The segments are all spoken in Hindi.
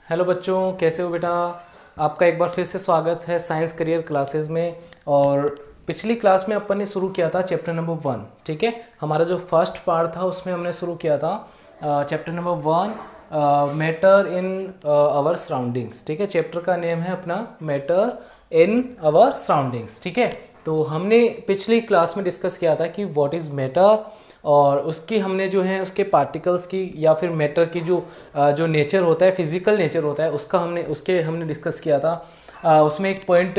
हेलो बच्चों, कैसे हो बेटा। आपका एक बार फिर से स्वागत है साइंस करियर क्लासेस में। और पिछली क्लास में अपन ने शुरू किया था चैप्टर नंबर 1। ठीक है, हमारा जो फर्स्ट पार्ट था उसमें हमने शुरू किया था chapter number 1, matter in our surroundings. ठीक है, चैप्टर का नेम है अपना मैटर इन आवर सराउंडिंग्स। ठीक है, तो हमने पिछली क्लास में डिस्कस किया था कि व्हाट इज़ मैटर, और उसकी हमने जो है उसके पार्टिकल्स की या फिर मैटर की जो नेचर होता है, फिजिकल नेचर होता है, उसके हमने डिस्कस किया था। उसमें एक पॉइंट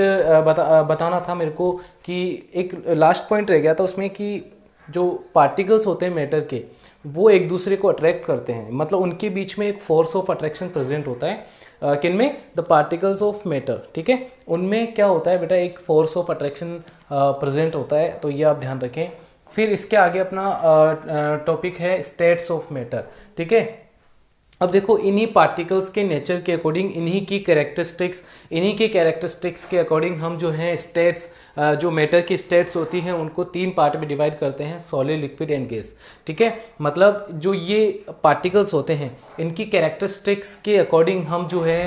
बताना था मेरे को कि एक लास्ट पॉइंट रह गया था उसमें कि जो पार्टिकल्स होते हैं मैटर के, वो एक दूसरे को अट्रैक्ट करते हैं। मतलब उनके बीच में एक फोर्स ऑफ अट्रैक्शन प्रेजेंट होता है। किन में? The particles of matter. ठीक है, उनमें क्या होता है बेटा, एक फोर्स ऑफ अट्रैक्शन प्रेजेंट होता है, तो ये आप ध्यान रखें। फिर इसके आगे अपना टॉपिक है स्टेट्स ऑफ मैटर। ठीक है, अब देखो इन्हीं पार्टिकल्स के नेचर के अकॉर्डिंग, इन्हीं के कैरेक्टरिस्टिक्स के अकॉर्डिंग हम जो हैं स्टेट्स, जो मैटर की स्टेट्स होती हैं उनको 3 पार्ट में डिवाइड करते हैं, सॉलिड, लिक्विड एंड गैस। ठीक है, मतलब जो ये पार्टिकल्स होते हैं इनकी कैरेक्टरिस्टिक्स के अकॉर्डिंग हम जो है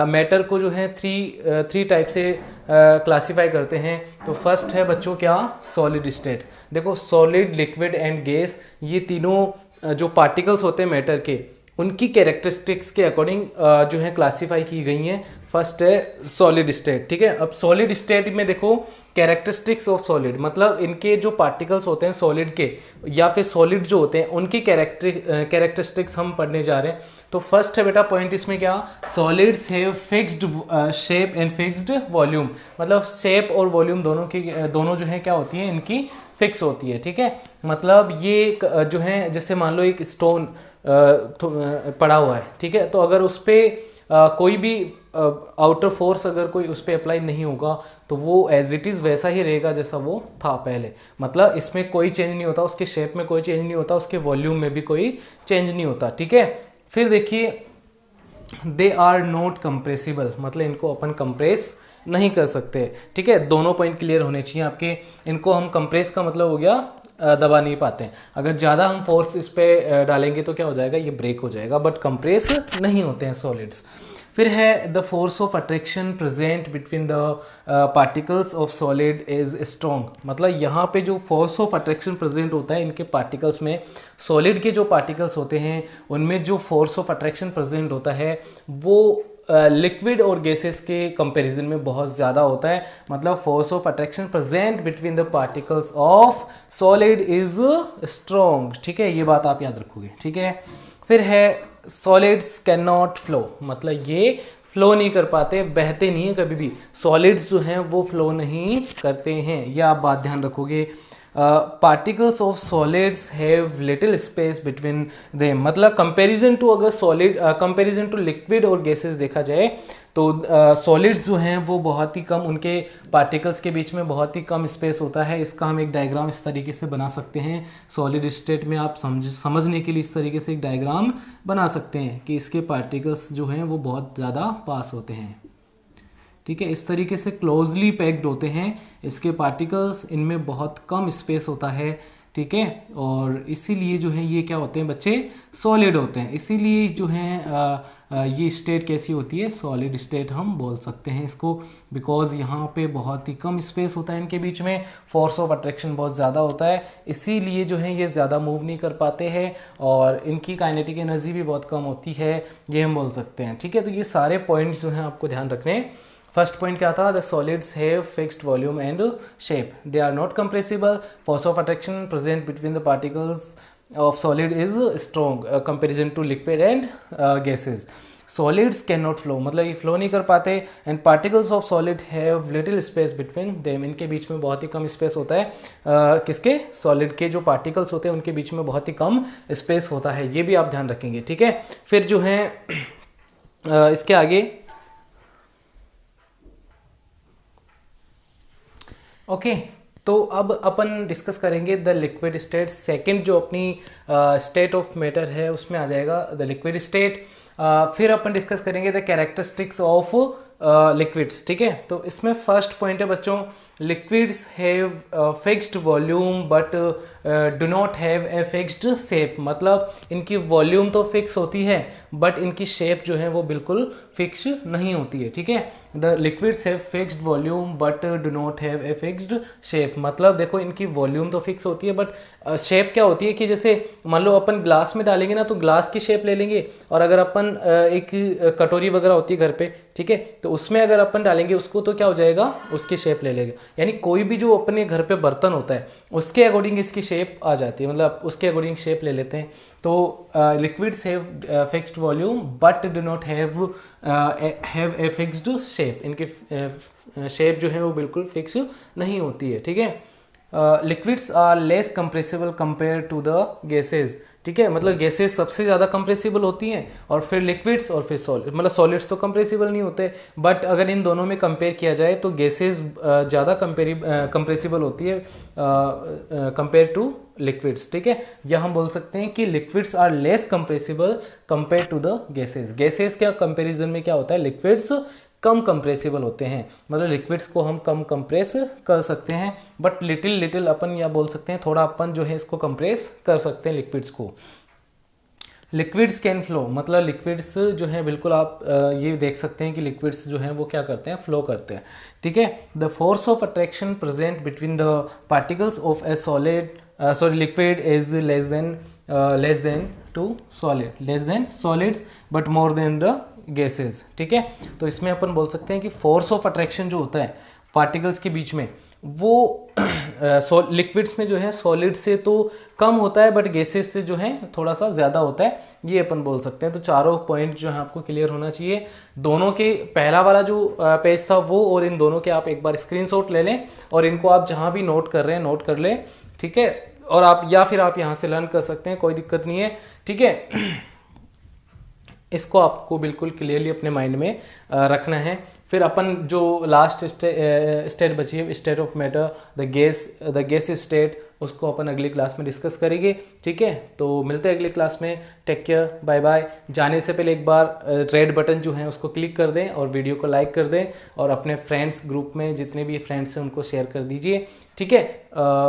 मैटर को जो है थ्री टाइप से क्लासीफाई करते हैं। तो फर्स्ट है बच्चों क्या? Solid state. देखो सॉलिड, लिक्विड एंड गैस, ये तीनों जो पार्टिकल्स होते हैं मैटर के, उनकी कैरेक्टरिस्टिक्स के अकॉर्डिंग जो है क्लासीफाई की गई हैं। फर्स्ट है सॉलिड स्टेट। ठीक है, अब सॉलिड स्टेट में देखो कैरेक्टरिस्टिक्स ऑफ सॉलिड, मतलब इनके जो पार्टिकल्स होते हैं सॉलिड के या फिर सॉलिड जो होते हैं उनकी कैरेक्टरिस्टिक्स हम पढ़ने जा रहे हैं। तो फर्स्ट है बेटा पॉइंट इसमें क्या? Solids have fixed shape and fixed volume. मतलब शेप और वॉल्यूम दोनों जो है क्या होती है, इनकी फिक्स होती है। ठीक है, मतलब ये जो है जैसे मान लो एक स्टोन पड़ा हुआ है। ठीक है, तो अगर उस पर कोई भी आउटर फोर्स अगर कोई उस पर अप्लाई नहीं होगा तो वो एज इट इज़ वैसा ही रहेगा जैसा वो था पहले। मतलब इसमें कोई चेंज नहीं होता, उसके शेप में कोई चेंज नहीं होता, उसके वॉल्यूम में भी कोई चेंज नहीं होता। ठीक है, फिर देखिए दे आर नॉट कंप्रेसिबल, मतलब इनको अपन कंप्रेस नहीं कर सकते। ठीक है, दोनों पॉइंट क्लियर होने चाहिए आपके। इनको हम कंप्रेस का मतलब हो गया दबा नहीं पाते हैं। अगर ज़्यादा हम फोर्स इस पर डालेंगे तो क्या हो जाएगा, ये ब्रेक हो जाएगा, बट कंप्रेस नहीं होते हैं सॉलिड्स। फिर है the force of attraction present between the particles of solid is strong. मतलब यहाँ पे जो फोर्स ऑफ अट्रैक्शन प्रेजेंट होता है इनके पार्टिकल्स में, सॉलिड के जो पार्टिकल्स होते हैं उनमें जो फोर्स ऑफ अट्रैक्शन प्रेजेंट होता है वो लिक्विड और गैसेस के कंपैरिजन में बहुत ज़्यादा होता है। मतलब force of attraction present between the particles of solid is strong. ठीक है, ये बात आप याद रखोगे। ठीक है, फिर है सॉलिड्स कैन नॉट फ्लो, मतलब ये फ्लो नहीं कर पाते, बहते नहीं है कभी भी। सॉलिड्स जो हैं वो फ्लो नहीं करते हैं, यह आप बात ध्यान रखोगे। Particles of solids have little space between them, मतलब कंपैरिजन टू, अगर सॉलिड कंपैरिजन टू लिक्विड और गैसेस देखा जाए तो सॉलिड्स जो हैं वो बहुत ही कम, उनके पार्टिकल्स के बीच में बहुत ही कम स्पेस होता है। इसका हम एक डायग्राम इस तरीके से बना सकते हैं। सॉलिड स्टेट में आप समझने के लिए इस तरीके से एक डायग्राम बना सकते हैं कि इसके पार्टिकल्स जो हैं वो बहुत ज़्यादा पास होते हैं। ठीक है, इस तरीके से क्लोजली पैक्ड होते हैं इसके पार्टिकल्स, इनमें बहुत कम स्पेस होता है। ठीक है, और इसीलिए जो है ये क्या होते हैं बच्चे, सॉलिड होते हैं। इसीलिए जो है ये स्टेट कैसी होती है, सॉलिड स्टेट हम बोल सकते हैं इसको, बिकॉज यहाँ पे बहुत ही कम स्पेस होता है इनके बीच में, फोर्स ऑफ अट्रैक्शन बहुत ज़्यादा होता है, इसीलिए जो है ये ज़्यादा मूव नहीं कर पाते हैं और इनकी काइनेटिक एनर्जी भी बहुत कम होती है, ये हम बोल सकते हैं। ठीक है, तो ये सारे पॉइंट्स जो हैं आपको ध्यान रखने। फर्स्ट पॉइंट क्या था? The solids have fixed volume and shape, they are not compressible, force of attraction present between the particles of solid is strong comparison to liquid and gases. Solids can not flow, मतलब ये फ्लो नहीं कर पाते, and particles of solid have little space between them, इनके बीच में बहुत ही कम स्पेस होता है। किसके? सॉलिड के जो पार्टिकल्स होते हैं उनके बीच में बहुत ही कम स्पेस होता है, ये भी आप ध्यान रखेंगे। ठीक है, फिर जो है इसके आगे ओके, तो अब अपन डिस्कस करेंगे द लिक्विड स्टेट। सेकंड जो अपनी स्टेट ऑफ मैटर है उसमें आ जाएगा द लिक्विड स्टेट। फिर अपन डिस्कस करेंगे द कैरेक्टरिस्टिक्स ऑफ लिक्विड्स, ठीक है। तो इसमें फर्स्ट पॉइंट है बच्चों, liquids have fixed volume but do not have a fixed shape. मतलब इनकी वॉल्यूम तो फिक्स होती है बट इनकी शेप जो है वो बिल्कुल फिक्स नहीं होती है, ठीक है। The liquids have fixed volume but do not have a fixed shape. मतलब देखो इनकी वॉल्यूम तो फिक्स होती है बट शेप क्या होती है कि जैसे मान लो अपन ग्लास में डालेंगे ना तो ग्लास की शेप ले लेंगे, और अगर अपन एक कटोरी वगैरह होती है घर पे, ठीक है, तो उसमें अगर अपन डालेंगे उसको तो क्या हो जाएगा, उसकी शेप ले लेगा। यानी कोई भी जो अपने घर पे बर्तन होता है उसके अकॉर्डिंग इसकी शेप आ जाती है, मतलब उसके अकॉर्डिंग शेप ले लेते हैं। तो liquids have fixed volume but do not have a fixed shape. इनकी शेप जो है वो बिल्कुल फिक्स नहीं होती है, ठीक है। Liquids are less compressible compare to the gases, ठीक है। मतलब गैसेज सबसे ज़्यादा कंप्रेसिबल होती हैं और फिर लिक्विड्स और फिर सॉलिड, मतलब सॉलिड्स तो कंप्रेसिबल नहीं होते, बट अगर इन दोनों में कंपेयर किया जाए तो गैसेज ज़्यादा कंप्रेसिबल होती है कंपेयर टू लिक्विड्स, ठीक है। या हम बोल सकते हैं कि liquids are less compressible compare to the gases. Gases क्या कंपेरिजन में क्या होता है, लिक्विड्स कम कंप्रेसिबल होते हैं, मतलब लिक्विड्स को हम कम कंप्रेस कर सकते हैं, बट लिटिल अपन या बोल सकते हैं थोड़ा अपन जो है इसको कंप्रेस कर सकते हैं लिक्विड्स को। लिक्विड्स कैन फ्लो, मतलब लिक्विड्स जो है बिल्कुल आप ये देख सकते हैं कि लिक्विड्स जो हैं वो क्या करते हैं, फ्लो करते हैं, ठीक है। The force of attraction present between the particles of a solid liquid is less than to solid, less than solids but more than the gases, ठीक है। तो इसमें अपन बोल सकते हैं कि फोर्स ऑफ अट्रैक्शन जो होता है पार्टिकल्स के बीच में वो लिक्विड्स में जो है सॉलिड से तो कम होता है बट गैसेज से जो है थोड़ा सा ज़्यादा होता है, ये अपन बोल सकते हैं। तो चारों पॉइंट जो है आपको क्लियर होना चाहिए। दोनों के पहला वाला जो पेज था वो और इन दोनों के आप एक बार स्क्रीनशॉट ले लें और इनको आप जहाँ भी नोट कर रहे हैं नोट कर लें, ठीक है। और आप या फिर आप यहाँ से लर्न कर सकते हैं, कोई दिक्कत नहीं है, ठीक है। इसको आपको बिल्कुल क्लियरली अपने माइंड में रखना है। फिर अपन जो लास्ट स्टेट बची है, state of matter, the gas state, उसको अपन अगली क्लास में डिस्कस करेंगे, ठीक है। तो मिलते हैं अगली क्लास में, टेक केयर, बाय बाय। जाने से पहले एक बार रेड बटन जो है उसको क्लिक कर दें और वीडियो को लाइक कर दें और अपने फ्रेंड्स ग्रुप में जितने भी फ्रेंड्स हैं उनको शेयर कर दीजिए, ठीक है।